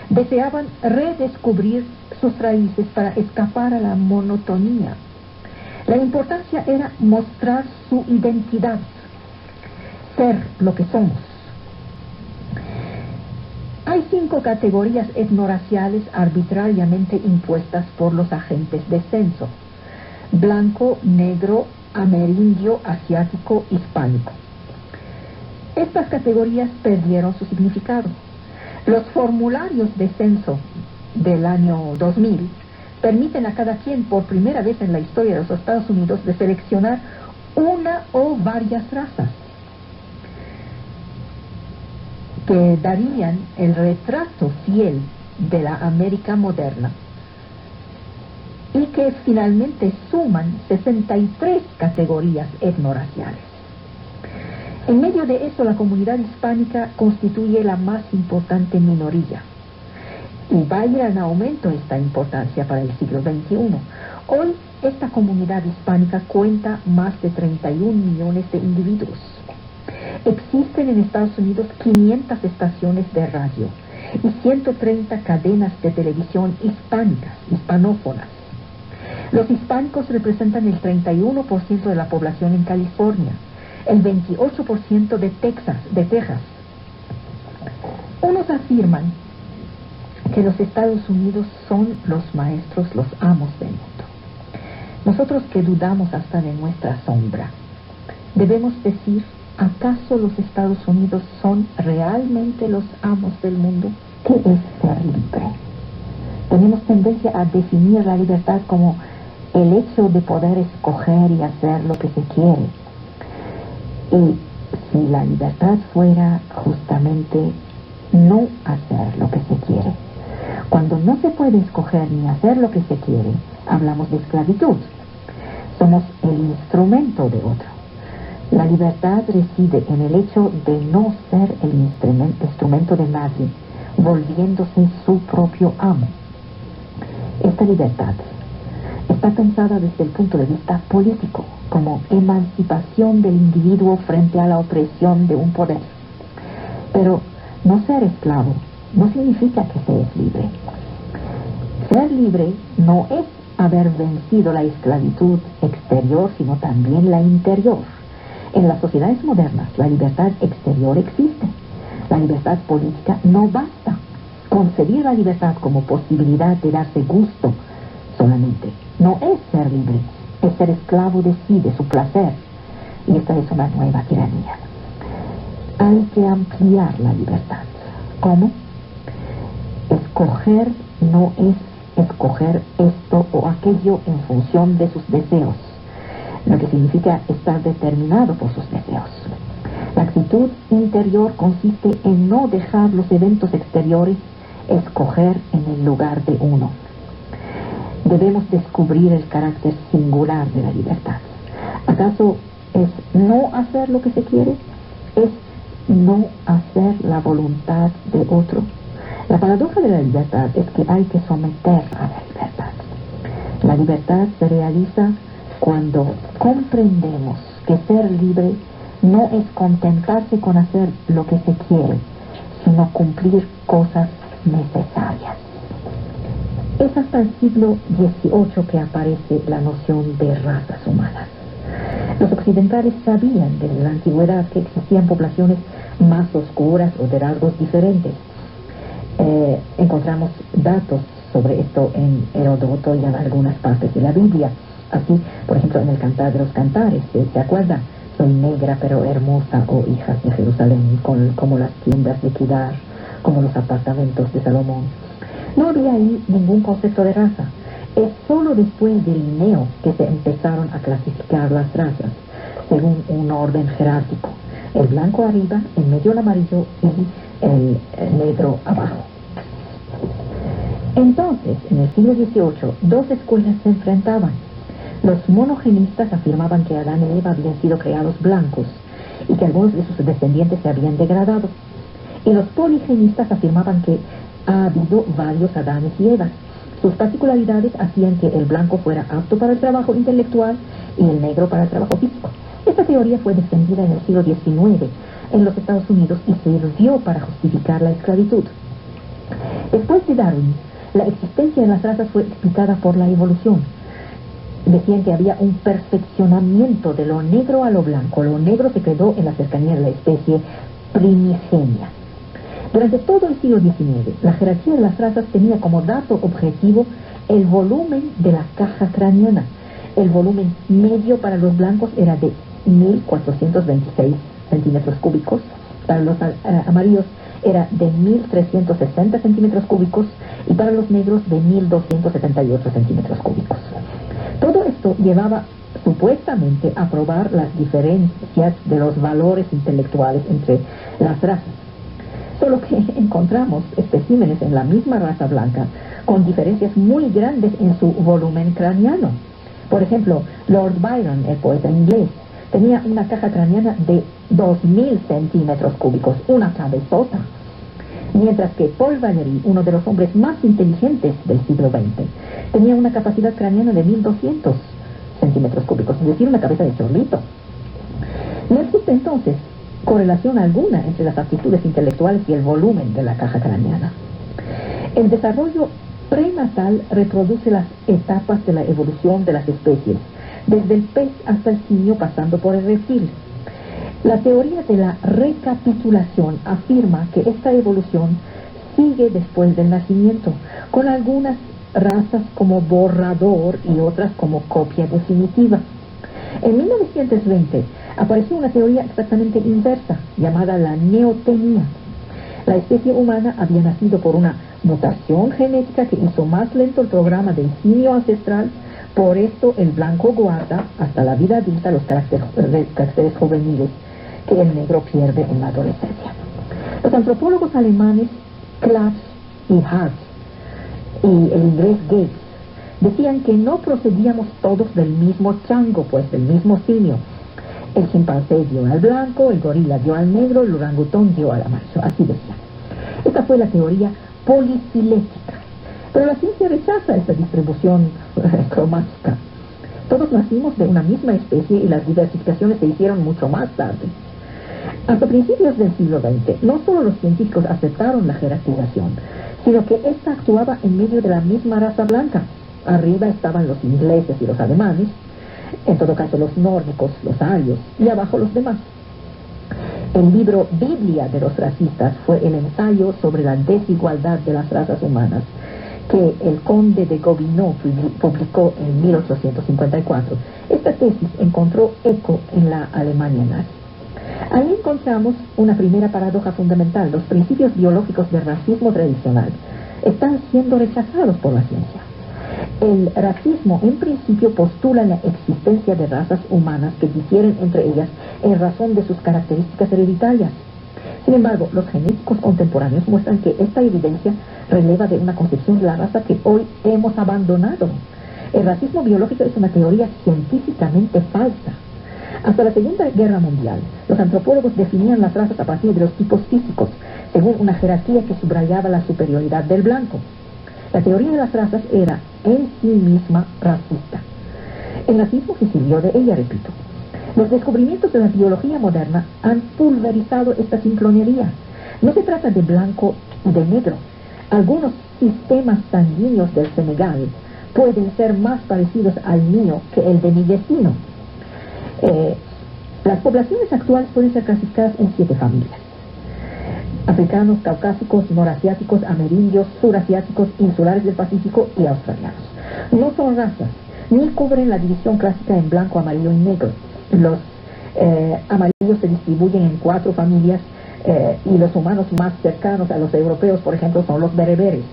deseaban redescubrir sus raíces para escapar a la monotonía. La importancia era mostrar su identidad, ser lo que somos. Hay 5 categorías etnorraciales arbitrariamente impuestas por los agentes de censo: blanco, negro, amerindio, asiático, hispánico. Estas categorías perdieron su significado. Los formularios de censo del año 2000 permiten a cada quien, por primera vez en la historia de los Estados Unidos, de seleccionar una o varias razas que darían el retrato fiel de la América moderna y que finalmente suman 63 categorías etnorraciales. En medio de eso, la comunidad hispánica constituye la más importante minoría y va a ir en aumento esta importancia para el siglo XXI. Hoy, esta comunidad hispánica cuenta más de 31 millones de individuos. Existen en Estados Unidos 500 estaciones de radio y 130 cadenas de televisión hispánicas, hispanófonas. Los hispánicos representan el 31% de la población en California, el 28% de Texas. Unos afirman que los Estados Unidos son los maestros, los amos del mundo. Nosotros que dudamos hasta de nuestra sombra, debemos decir, ¿acaso los Estados Unidos son realmente los amos del mundo? ¿Qué es ser libre? Tenemos tendencia a definir la libertad como el hecho de poder escoger y hacer lo que se quiere. Y si la libertad fuera justamente no hacer lo que se quiere, cuando no se puede escoger ni hacer lo que se quiere, hablamos de esclavitud. Somos el instrumento de otro. La libertad reside en el hecho de no ser el instrumento de nadie, volviéndose su propio amo. Esta libertad está pensada desde el punto de vista político, como emancipación del individuo frente a la opresión de un poder. Pero no ser esclavo no significa que se es libre. Ser libre no es haber vencido la esclavitud exterior, sino también la interior. En las sociedades modernas, la libertad exterior existe. La libertad política no basta. Concebir la libertad como posibilidad de darse gusto solamente no es ser libre, es ser esclavo de sí, de su placer. Y esta es una nueva tiranía. Hay que ampliar la libertad. ¿Cómo? Escoger no es escoger esto o aquello en función de sus deseos, lo que significa estar determinado por sus deseos. La actitud interior consiste en no dejar los eventos exteriores escoger en el lugar de uno. Debemos descubrir el carácter singular de la libertad. ¿Acaso es no hacer lo que se quiere? ¿Es no hacer la voluntad de otro? La paradoja de la libertad es que hay que someter a la libertad. La libertad se realiza cuando comprendemos que ser libre no es contentarse con hacer lo que se quiere, sino cumplir cosas necesarias. Es hasta el siglo XVIII que aparece la noción de razas humanas. Los occidentales sabían desde la antigüedad que existían poblaciones más oscuras o de rasgos diferentes. Encontramos datos sobre esto en Heródoto y en algunas partes de la Biblia. Así, por ejemplo, en el Cantar de los Cantares, ¿se acuerdan? Soy negra pero hermosa, oh hijas de Jerusalén, como las tiendas de Kedar, como los apartamentos de Salomón. No había ahí ningún concepto de raza. Es solo después de Linneo que se empezaron a clasificar las razas, según un orden jerárquico. El blanco arriba, en medio el amarillo y el negro abajo. Entonces, en el siglo XVIII, dos escuelas se enfrentaban. Los monogenistas afirmaban que Adán y Eva habían sido creados blancos y que algunos de sus descendientes se habían degradado. Y los poligenistas afirmaban que ha habido varios Adanes y Evas. Sus particularidades hacían que el blanco fuera apto para el trabajo intelectual y el negro para el trabajo físico. Esta teoría fue defendida en el siglo XIX en los Estados Unidos y sirvió para justificar la esclavitud. Después de Darwin, la existencia de las razas fue explicada por la evolución. Decían que había un perfeccionamiento de lo negro a lo blanco. Lo negro se quedó en la cercanía de la especie primigenia. Durante todo el siglo XIX, la jerarquía de las razas tenía como dato objetivo el volumen de la caja craneana. El volumen medio para los blancos era de 1.426 centímetros cúbicos. Para los amarillos era de 1.360 centímetros cúbicos y para los negros de 1.278 centímetros cúbicos. Todo esto llevaba supuestamente a probar las diferencias de los valores intelectuales entre las razas. Solo que encontramos especímenes en la misma raza blanca con diferencias muy grandes en su volumen craneano. Por ejemplo, Lord Byron, el poeta inglés, tenía una caja craneana de 2.000 centímetros cúbicos, una cabezota. Mientras que Paul Valéry, uno de los hombres más inteligentes del siglo XX, tenía una capacidad craneana de 1.200 centímetros cúbicos, es decir, una cabeza de chorlito. No existe entonces correlación alguna entre las aptitudes intelectuales y el volumen de la caja craneana. El desarrollo prenatal reproduce las etapas de la evolución de las especies, desde el pez hasta el simio pasando por el reptil. La teoría de la recapitulación afirma que esta evolución sigue después del nacimiento, con algunas razas como borrador y otras como copia definitiva. En 1920 apareció una teoría exactamente inversa, llamada la neotenia. La especie humana había nacido por una mutación genética que hizo más lento el programa del simio ancestral. Por esto el blanco guarda hasta la vida adulta los caracteres juveniles que el negro pierde en la adolescencia. Los antropólogos alemanes Klaas y Hart y el inglés Gates decían que no procedíamos todos del mismo chango, pues del mismo simio. El chimpancé dio al blanco, el gorila dio al negro, el orangután dio al amarillo, así decían. Esta fue la teoría polifilética. Pero la ciencia rechaza esta distribución cromática. Todos nacimos de una misma especie y las diversificaciones se hicieron mucho más tarde. Hasta principios del siglo XX, no solo los científicos aceptaron la jerarquización, sino que ésta actuaba en medio de la misma raza blanca. Arriba estaban los ingleses y los alemanes, en todo caso los nórdicos, los arios, y abajo los demás. El libro Biblia de los racistas fue el ensayo sobre la desigualdad de las razas humanas, que el conde de Gobineau publicó en 1854. Esta tesis encontró eco en la Alemania nazi. Ahí encontramos una primera paradoja fundamental. Los principios biológicos del racismo tradicional están siendo rechazados por la ciencia. El racismo, en principio, postula la existencia de razas humanas que difieren entre ellas en razón de sus características hereditarias. Sin embargo, los genéticos contemporáneos muestran que esta evidencia releva de una concepción de la raza que hoy hemos abandonado. El racismo biológico es una teoría científicamente falsa. Hasta la Segunda Guerra Mundial, los antropólogos definían las razas a partir de los tipos físicos, según una jerarquía que subrayaba la superioridad del blanco. La teoría de las razas era en sí misma racista. El racismo se sirvió de ella, repito. Los descubrimientos de la biología moderna han pulverizado esta simplonería. No se trata de blanco y de negro. Algunos sistemas sanguíneos del Senegal pueden ser más parecidos al mío que el de mi vecino. Las poblaciones actuales pueden ser clasificadas en 7 familias: africanos, caucásicos, norasiáticos, amerindios, surasiáticos, insulares del Pacífico y australianos. No son razas, ni cubren la división clásica en blanco, amarillo y negro. Los amarillos se distribuyen en 4 familias y los humanos más cercanos a los europeos, por ejemplo, son los bereberes,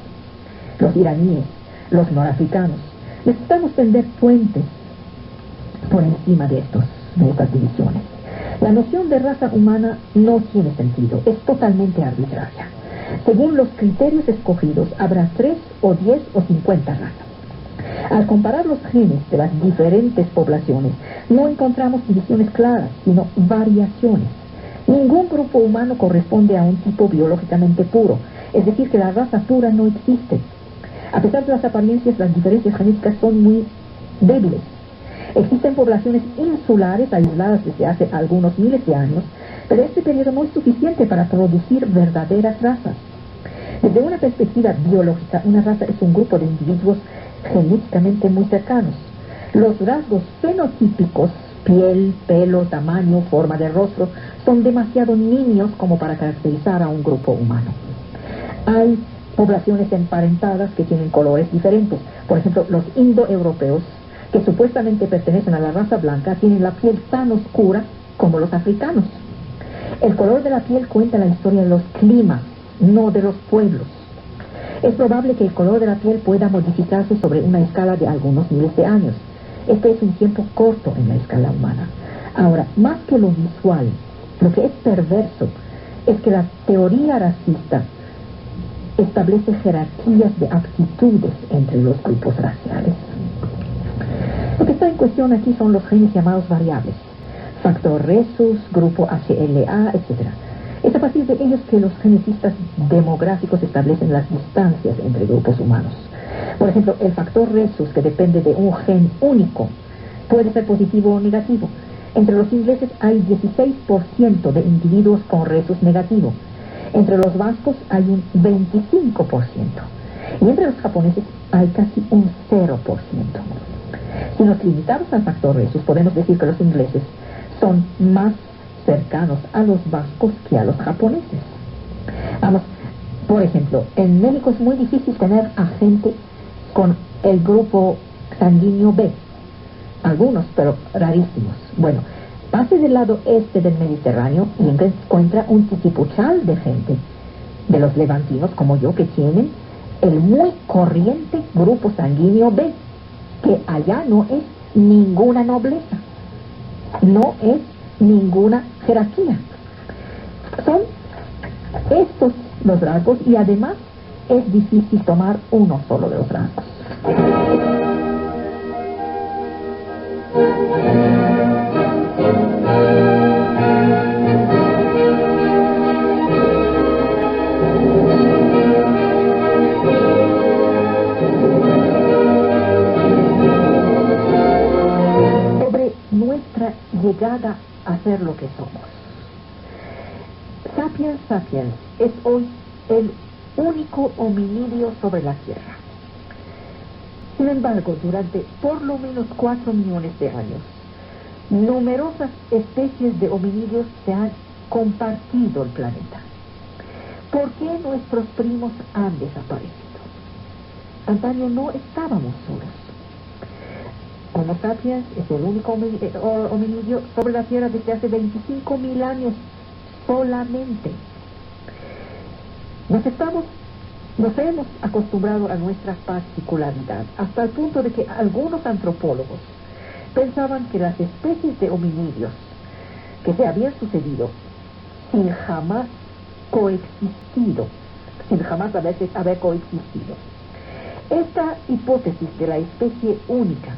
los iraníes, los norafricanos. Necesitamos tender puentes por encima de estas divisiones. La noción de raza humana no tiene sentido, es totalmente arbitraria. Según los criterios escogidos, habrá 3 o 10 o 50 razas. Al comparar los genes de las diferentes poblaciones, no encontramos divisiones claras, sino variaciones. Ningún grupo humano corresponde a un tipo biológicamente puro, es decir, que la raza pura no existe. A pesar de las apariencias, las diferencias genéticas son muy débiles. Existen poblaciones insulares aisladas desde hace algunos miles de años, pero este periodo no es suficiente para producir verdaderas razas. Desde una perspectiva biológica, una raza es un grupo de individuos genéticamente muy cercanos. Los rasgos fenotípicos, piel, pelo, tamaño, forma de rostro, son demasiado niños como para caracterizar a un grupo humano. Hay poblaciones emparentadas que tienen colores diferentes. Por ejemplo, los indoeuropeos, que supuestamente pertenecen a la raza blanca, tienen la piel tan oscura como los africanos. El color de la piel cuenta la historia de los climas, no de los pueblos. Es probable que el color de la piel pueda modificarse sobre una escala de algunos miles de años. Este es un tiempo corto en la escala humana. Ahora, más que lo visual, lo que es perverso es que la teoría racista establece jerarquías de aptitudes entre los grupos raciales. Lo que está en cuestión aquí son los genes llamados variables: factor rhesus, grupo HLA, etc. Es a partir de ellos que los genetistas demográficos establecen las distancias entre grupos humanos. Por ejemplo, el factor rhesus, que depende de un gen único, puede ser positivo o negativo. Entre los ingleses hay 16% de individuos con rhesus negativo. Entre los vascos hay un 25%. Y entre los japoneses hay casi un 0%. Si nos limitamos al factor rhesus, podemos decir que los ingleses son más cercanos a los vascos que a los japoneses. Vamos, por ejemplo, en México es muy difícil tener a gente con el grupo sanguíneo B. Algunos, pero rarísimos. Bueno, pase del lado este del Mediterráneo y encuentra un titipuchal de gente, de los levantinos como yo, que tienen el muy corriente grupo sanguíneo B, que allá no es ninguna nobleza, no es ninguna jerarquía. Son estos los rasgos, y además es difícil tomar uno solo de los rasgos. Sobre nuestra llegada a ser lo que somos. Sapiens sapiens es hoy el único hominidio sobre la Tierra. Sin embargo, durante por lo menos 4 millones de años, numerosas especies de hominidios se han compartido el planeta. ¿Por qué nuestros primos han desaparecido? Antaño no estábamos solos. Homo sapiens es el único hominidio sobre la Tierra desde hace 25.000 años solamente. Nos estamos Nos hemos acostumbrado a nuestra particularidad, hasta el punto de que algunos antropólogos pensaban que las especies de hominidios que se habían sucedido sin jamás coexistido, sin jamás haber coexistido. Esta hipótesis de la especie única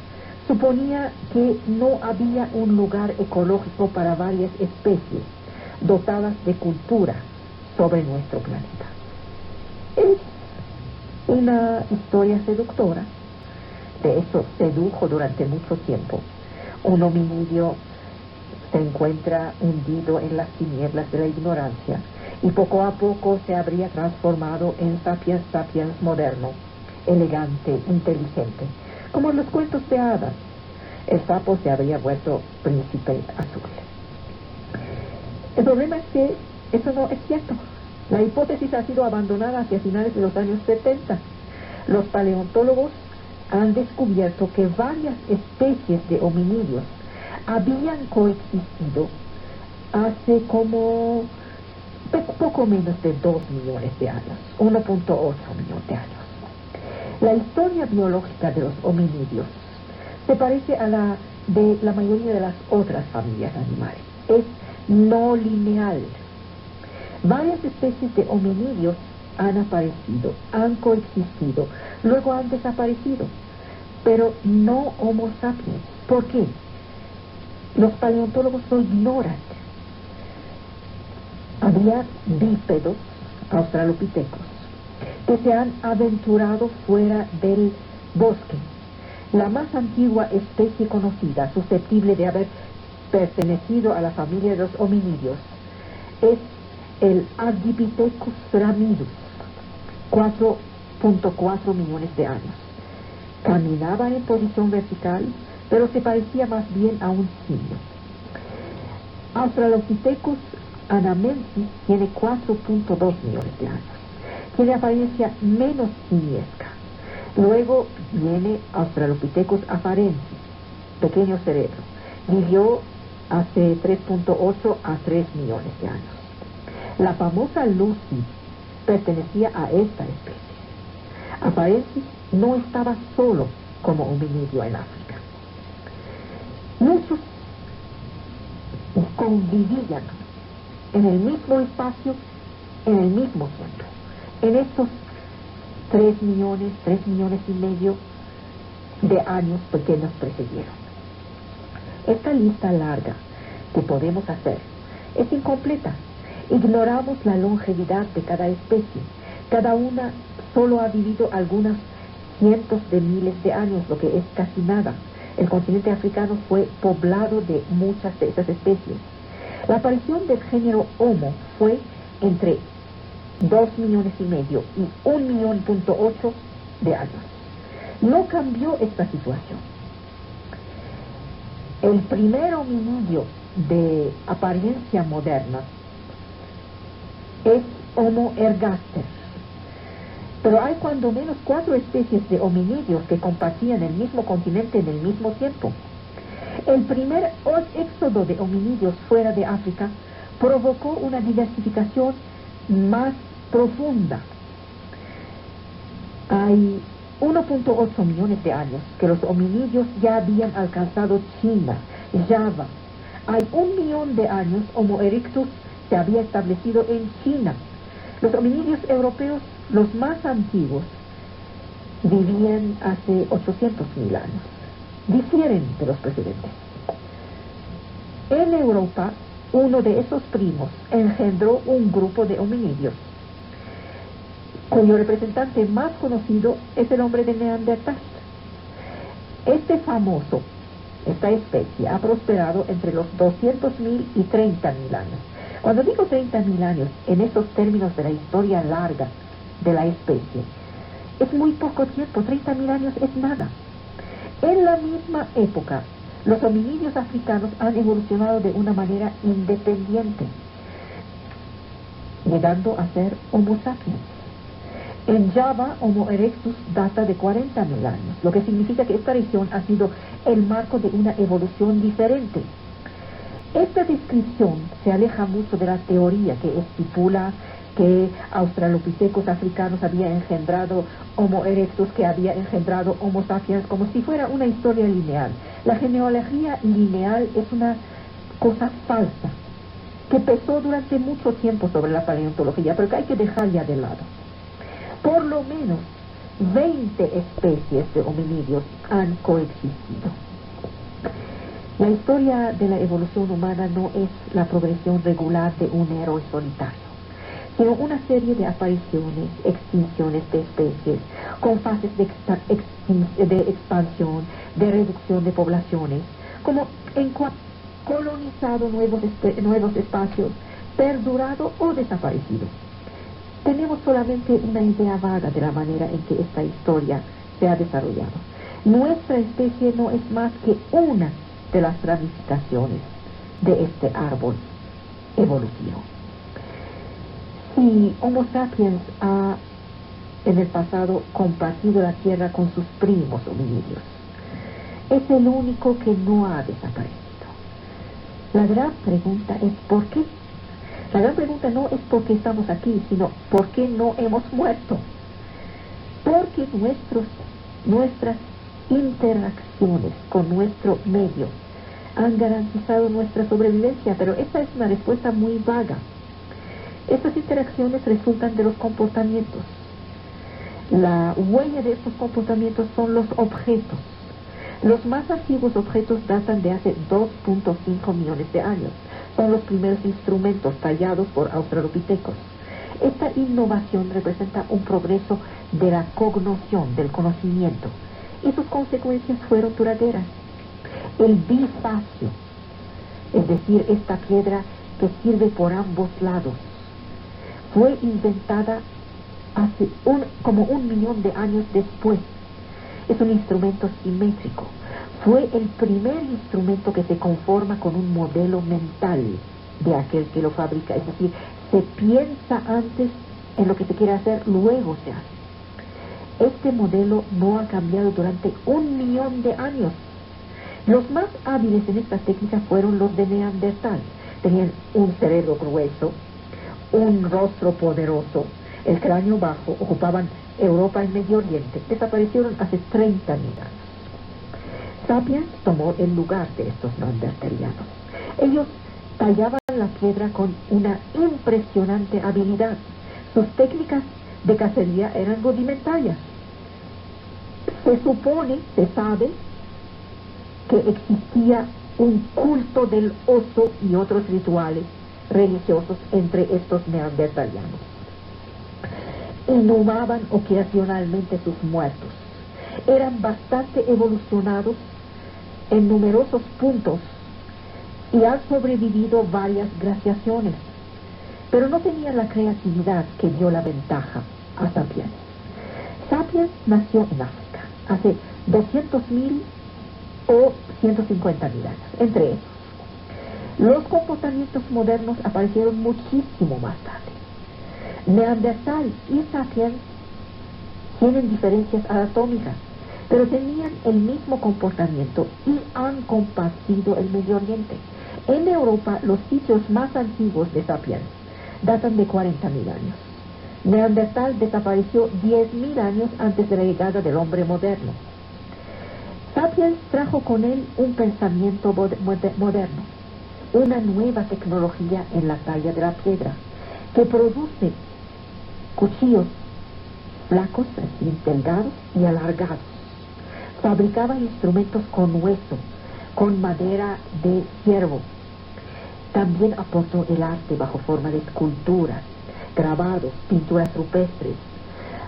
suponía que no había un lugar ecológico para varias especies dotadas de cultura sobre nuestro planeta. Es una historia seductora. De eso sedujo durante mucho tiempo. Un hominidio se encuentra hundido en las tinieblas de la ignorancia y poco a poco se habría transformado en sapiens sapiens moderno, elegante, inteligente, como en los cuentos de hadas. El sapo se habría vuelto príncipe azul. El problema es que eso no es cierto. La hipótesis ha sido abandonada hacia finales de los años 70. Los paleontólogos han descubierto que varias especies de hominidios habían coexistido hace como poco menos de 2 millones de años, 1.8 millones de años. La historia biológica de los hominidios se parece a la de la mayoría de las otras familias animales. Es no lineal. Varias especies de hominidios han aparecido, han coexistido, luego han desaparecido, pero no Homo sapiens. ¿Por qué? Los paleontólogos lo ignoran. Había bípedos, australopitecos, que se han aventurado fuera del bosque. La más antigua especie conocida, susceptible de haber pertenecido a la familia de los hominidios, es el Ardipithecus ramidus, 4.4 millones de años. Caminaba en posición vertical, pero se parecía más bien a un simio. Australopithecus anamensis tiene 4.2 millones de años. Tiene apariencia menos simiesca. Luego viene Australopithecus afarensis, pequeño cerebro. Vivió hace 3.8 a 3 millones de años. La famosa Lucy pertenecía a esta especie. Afarensis no estaba solo como hominidio en África. Muchos convivían en el mismo espacio, en el mismo tiempo. En estos 3 millones y medio de años que nos precedieron. Esta lista larga que podemos hacer es incompleta. Ignoramos la longevidad de cada especie. Cada una solo ha vivido algunos cientos de miles de años, lo que es casi nada. El continente africano fue poblado de muchas de esas especies. La aparición del género Homo fue entre 2 millones y medio y 1.8 millones de años. No cambió esta situación. El primer hominidio de apariencia moderna es Homo ergaster. Pero hay cuando menos 4 especies de hominidios que compartían el mismo continente en el mismo tiempo. El primer éxodo de hominidios fuera de África provocó una diversificación más profunda. Hay 1.8 millones de años que los hominidios ya habían alcanzado China, Java. Hay 1 millón de años Homo erectus se había establecido en China. Los hominidios europeos, los más antiguos, vivían hace 800.000 años. Difieren de los precedentes. En Europa, uno de esos primos engendró un grupo de hominidios, cuyo representante más conocido es el hombre de Neandertal. Esta especie ha prosperado entre los 200.000 y 30.000 años. Cuando digo 30.000 años, en esos términos de la historia larga de la especie, es muy poco tiempo. 30.000 años es nada. En la misma época, los hominidios africanos han evolucionado de una manera independiente, llegando a ser Homo sapiens. En Java, Homo erectus data de 40.000 años, lo que significa que esta región ha sido el marco de una evolución diferente. Esta descripción se aleja mucho de la teoría que estipula que Australopithecus africanos había engendrado Homo erectus, que había engendrado Homo sapiens, como si fuera una historia lineal. La genealogía lineal es una cosa falsa, que pesó durante mucho tiempo sobre la paleontología, pero que hay que dejar ya de lado. Por lo menos 20 especies de hominidios han coexistido. La historia de la evolución humana no es la progresión regular de un héroe solitario, sino una serie de apariciones, extinciones de especies, con fases de expansión, de reducción de poblaciones, como en colonizado nuevos espacios, perdurado o desaparecido. Tenemos solamente una idea vaga de la manera en que esta historia se ha desarrollado. Nuestra especie no es más que una de las ramificaciones de este árbol evolutivo. Si Homo sapiens ha en el pasado compartido la tierra con sus primos hominidios, es el único que no ha desaparecido. La gran pregunta es ¿por qué? La gran pregunta no es por qué estamos aquí, sino ¿por qué no hemos muerto? Porque nuestras interacciones con nuestro medio han garantizado nuestra sobrevivencia, pero esta es una respuesta muy vaga. Estas interacciones resultan de los comportamientos. La huella de estos comportamientos son los objetos. Los más antiguos objetos datan de hace 2.5 millones de años. Son los primeros instrumentos tallados por australopithecus. Esta innovación representa un progreso de la cognición, del conocimiento, y sus consecuencias fueron duraderas. El bifacio, es decir, esta piedra que sirve por ambos lados, fue inventada hace como 1 millón de años después. Es un instrumento simétrico. Fue el primer instrumento que se conforma con un modelo mental de aquel que lo fabrica. Es decir, se piensa antes en lo que se quiere hacer, luego se hace. Este modelo no ha cambiado durante 1 millón de años. Los más hábiles en esta técnica fueron los de Neandertal. Tenían un cerebro grueso, un rostro poderoso, el cráneo bajo, ocupaban Europa y Medio Oriente. Desaparecieron hace 30.000 años. Sapiens tomó el lugar de estos neandertalianos. Ellos tallaban la piedra con una impresionante habilidad. Sus técnicas de cacería eran rudimentarias. Se sabe que existía un culto del oso y otros rituales religiosos entre estos neandertalianos. Inhumaban ocasionalmente sus muertos. Eran bastante evolucionados en numerosos puntos y han sobrevivido varias glaciaciones, pero no tenían la creatividad que dio la ventaja a Sapiens. Sapiens nació en África hace 200.000 o 150.000 años, entre esos. Los comportamientos modernos aparecieron muchísimo más tarde. Neandertal y Sapiens tienen diferencias anatómicas, pero tenían el mismo comportamiento y han compartido el Medio Oriente. En Europa, los sitios más antiguos de Sapiens datan de 40.000 años. Neandertal desapareció 10.000 años antes de la llegada del hombre moderno. Sapiens trajo con él un pensamiento moderno, una nueva tecnología en la talla de la piedra, que produce cuchillos flacos, así, delgados y alargados. Fabricaba instrumentos con hueso, con madera de ciervo. También aportó el arte bajo forma de esculturas, grabados, pinturas rupestres.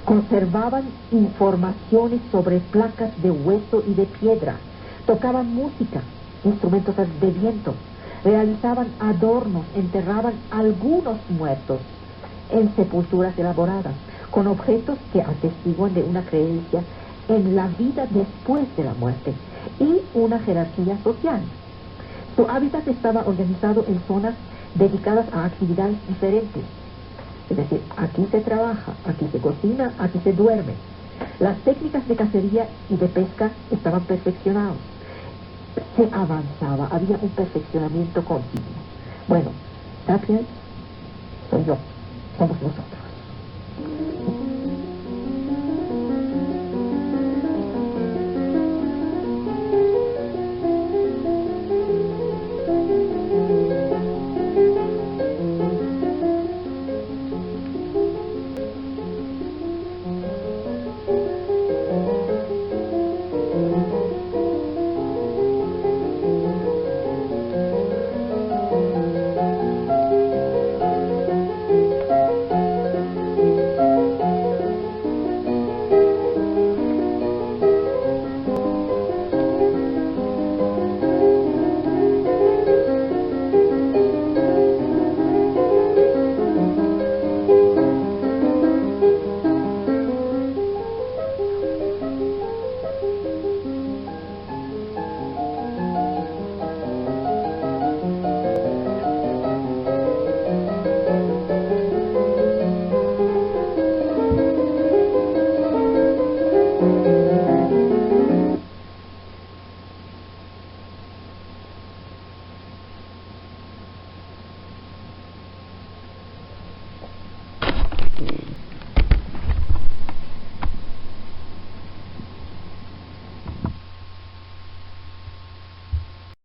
Conservaban informaciones sobre placas de hueso y de piedra. Tocaban música, instrumentos de viento. Realizaban adornos, enterraban algunos muertos en sepulturas elaboradas, con objetos que atestiguan de una creencia en la vida después de la muerte y una jerarquía social. Su hábitat estaba organizado en zonas dedicadas a actividades diferentes. Es decir, aquí se trabaja, aquí se cocina, aquí se duerme. Las técnicas de cacería y de pesca estaban perfeccionadas. Se avanzaba, había un perfeccionamiento continuo. Bueno, Sapiens soy yo. somos nosotros.